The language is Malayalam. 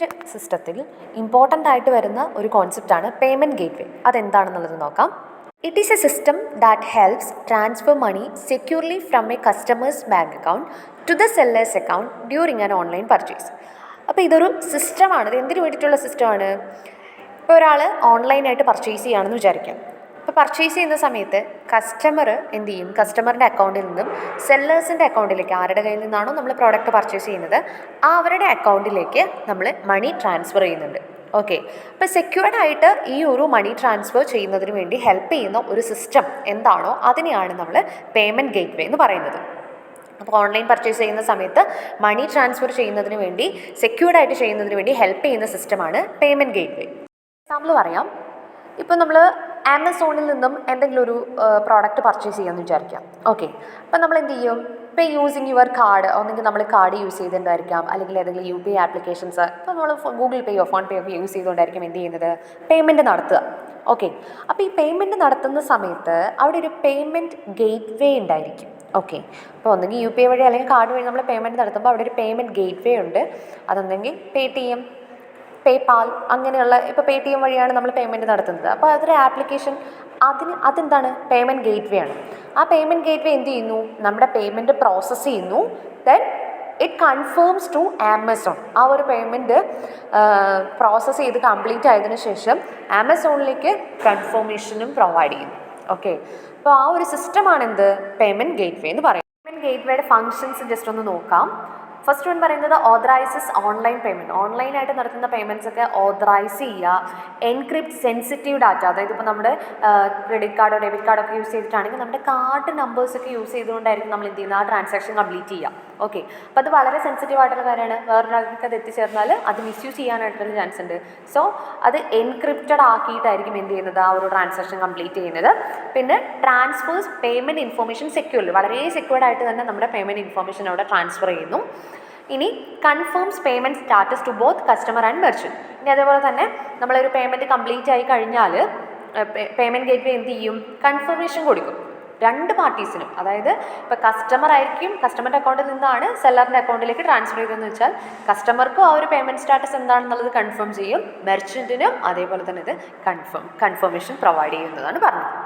പേയ്മെൻറ്റ് സിസ്റ്റത്തിൽ ഇമ്പോർട്ടൻ്റ് ആയിട്ട് വരുന്ന ഒരു കോൺസെപ്റ്റാണ് പേയ്മെൻറ്റ് ഗേറ്റ്വേ. അതെന്താണെന്നുള്ളത് നോക്കാം. It is a system that helps transfer money securely from a customer's bank account to the seller's account during an online purchase. അപ്പോൾ ഇതൊരു സിസ്റ്റമാണ്. ഇത് എന്തിനു വേണ്ടിയിട്ടുള്ള സിസ്റ്റമാണ്? ഇപ്പോൾ ഒരാൾ ഓൺലൈനായിട്ട് പർച്ചേസ് ചെയ്യുകയാണെന്ന് വിചാരിക്കാം. ഇപ്പോൾ പർച്ചേസ് ചെയ്യുന്ന സമയത്ത് കസ്റ്റമർ എന്ത് ചെയ്യും? കസ്റ്റമറിൻ്റെ അക്കൗണ്ടിൽ നിന്നും സെല്ലേഴ്സിൻ്റെ അക്കൗണ്ടിലേക്ക്, ആരുടെ കയ്യിൽ നിന്നാണോ നമ്മൾ പ്രോഡക്റ്റ് പർച്ചേസ് ചെയ്യുന്നത് അവരുടെ അക്കൗണ്ടിലേക്ക് നമ്മൾ മണി ട്രാൻസ്ഫർ ചെയ്യുന്നുണ്ട്. ഓക്കെ, അപ്പോൾ സെക്യൂർഡ് ആയിട്ട് ഈ ഒരു മണി ട്രാൻസ്ഫർ ചെയ്യുന്നതിന് വേണ്ടി ഹെൽപ്പ് ചെയ്യുന്ന ഒരു സിസ്റ്റം എന്താണോ അതിനെയാണ് നമ്മൾ പേയ്മെൻറ്റ് ഗേറ്റ്വേ എന്ന് പറയുന്നത്. അപ്പോൾ ഓൺലൈൻ പർച്ചേസ് ചെയ്യുന്ന സമയത്ത് മണി ട്രാൻസ്ഫർ ചെയ്യുന്നതിന് വേണ്ടി, സെക്യൂർഡ് ആയിട്ട് ചെയ്യുന്നതിന് വേണ്ടി ഹെൽപ്പ് ചെയ്യുന്ന സിസ്റ്റമാണ് പേയ്മെൻറ്റ് ഗേറ്റ്വേ. എക്സാമ്പിൾ പറയാം. ഇപ്പോൾ നമ്മൾ ആമസോണിൽ നിന്നും എന്തെങ്കിലും ഒരു പ്രോഡക്റ്റ് പർച്ചേസ് ചെയ്യാമെന്ന് വിചാരിക്കാം. ഓക്കെ, അപ്പോൾ നമ്മൾ എന്ത് ചെയ്യും? പേ യൂസിങ് യുവർ കാർഡ്, ഒന്നെങ്കിൽ നമ്മൾ കാർഡ് യൂസ് ചെയ്തിട്ടുണ്ടായിരിക്കാം, അല്ലെങ്കിൽ ഏതെങ്കിലും UPI ആപ്ലിക്കേഷൻസ്, ഇപ്പോൾ നമ്മൾ ഗൂഗിൾ പേയോ ഫോൺ പേയോ ഒക്കെ യൂസ് ചെയ്തുകൊണ്ടായിരിക്കും എന്ത് ചെയ്യുന്നത്? പേയ്മെൻറ്റ് നടത്തുക. ഓക്കെ, അപ്പോൾ ഈ പേയ്മെൻറ്റ് നടത്തുന്ന സമയത്ത് അവിടെ ഒരു പേയ്മെൻറ്റ് ഗേറ്റ്വേ ഉണ്ടായിരിക്കും. ഓക്കെ, അപ്പോൾ ഒന്നെങ്കിൽ UPI വഴി അല്ലെങ്കിൽ കാർഡ് വഴി നമ്മൾ പേയ്മെൻറ്റ് നടത്തുമ്പോൾ അവിടെ ഒരു പേയ്മെൻറ്റ് ഗേറ്റ്വേ ഉണ്ട്. അതൊന്നെങ്കിൽ Paytm, പേപാൽ, അങ്ങനെയുള്ള, ഇപ്പോൾ Paytm വഴിയാണ് നമ്മൾ പേയ്മെൻറ്റ് നടത്തുന്നത്. അപ്പോൾ അതൊരു ആപ്ലിക്കേഷൻ, അതെന്താണ്? പേയ്മെൻറ്റ് ഗേറ്റ്വേ ആണ്. ആ പേയ്മെൻറ്റ് ഗേറ്റ്വേ എന്ത് ചെയ്യുന്നു? നമ്മുടെ പേയ്മെൻറ്റ് പ്രോസസ്സ് ചെയ്യുന്നു. Then it confirms to Amazon. ആ ഒരു പേയ്മെൻറ്റ് പ്രോസസ്സ് ചെയ്ത് കംപ്ലീറ്റ് ആയതിനു ശേഷം ആമസോണിലേക്ക് കൺഫർമേഷനും പ്രൊവൈഡ് ചെയ്യുന്നു. ഓക്കെ, അപ്പോൾ ആ ഒരു സിസ്റ്റമാണ് എന്ത്? പേയ്മെൻറ്റ് ഗേറ്റ്വേ എന്ന് പറയും. പേയ്മെൻറ്റ് ഗേറ്റ്വേയുടെ ഫങ്ഷൻസ് ജസ്റ്റ് ഒന്ന് നോക്കാം. ഫസ്റ്റ് വൺ പറയുന്നത് ഓതറൈസസ് ഓൺലൈൻ പേയ്മെൻറ്റ്. ഓൺലൈനായിട്ട് നടത്തുന്ന പേയ്മെൻറ്റ്സ് ഒക്കെ ഓതറൈസ് ചെയ്യുക. എൻക്രിപ്റ്റ് സെൻസിറ്റീവ് ഡാറ്റ, അതായത് ഇപ്പോൾ നമ്മുടെ ക്രെഡിറ്റ് കാർഡോ ഡെബിറ്റ് കാർഡോ ഒക്കെ യൂസ് ചെയ്തിട്ടാണെങ്കിൽ നമ്മുടെ കാർഡ് നമ്പേഴ്സൊക്കെ യൂസ് ചെയ്തുകൊണ്ടായിരിക്കും നമ്മൾ എന്ത് ചെയ്യുന്നത്? ആ ട്രാൻസാക്ഷൻ കംപ്ലീറ്റ് ചെയ്യുക. ഓക്കെ, അപ്പോൾ അത് വളരെ സെൻസിറ്റീവ് ആയിട്ടുള്ള കാര്യമാണ്. വേറൊരാൾക്ക് അത് എത്തിച്ചേർന്നാൽ അത് മിസ്യൂസ് ചെയ്യാനായിട്ടുള്ള ചാൻസ് ഉണ്ട്. സോ അത് എൻക്രിപ്റ്റഡ് ആക്കിയിട്ടായിരിക്കും എന്ത് ചെയ്യുന്നത്? ആ ഒരു ട്രാൻസാക്ഷൻ കംപ്ലീറ്റ് ചെയ്യുന്നത്. പിന്നെ ട്രാൻസ്ഫേഴ്സ് പേയ്മെൻറ്റ് ഇൻഫോർമേഷൻ സെക്യൂർലി, വളരെ സെക്യൂർഡ് ആയിട്ട് തന്നെ നമ്മുടെ പേയ്മെൻറ്റ് ഇൻഫോർമേഷൻ അവിടെ ട്രാൻസ്ഫർ ചെയ്യുന്നു. ഇനി confirms payment status to both customer and merchant. ഇനി അതേപോലെ തന്നെ നമ്മളൊരു പേയ്മെൻറ്റ് കംപ്ലീറ്റ് ആയി കഴിഞ്ഞാൽ പേയ്മെൻറ്റ് ഗേറ്റ്വേ എന്ത് ചെയ്യും? കൺഫർമേഷൻ കൊടുക്കും രണ്ട് പാർട്ടീസിനും. അതായത് ഇപ്പോൾ കസ്റ്റമർ ആയിരിക്കും, കസ്റ്റമറിൻ്റെ അക്കൗണ്ടിൽ നിന്നാണ് സെല്ലറിൻ്റെ അക്കൗണ്ടിലേക്ക് ട്രാൻസ്ഫർ ചെയ്തതെന്ന് വെച്ചാൽ കസ്റ്റമർക്കും ആ ഒരു പേയ്മെൻറ്റ് സ്റ്റാറ്റസ് എന്താണെന്നുള്ളത് കൺഫേം ചെയ്യും, മെർച്ചൻറ്റിനും അതേപോലെ തന്നെ ഇത് കൺഫർമേഷൻ പ്രൊവൈഡ് ചെയ്യുന്നതാണ് പറഞ്ഞത്.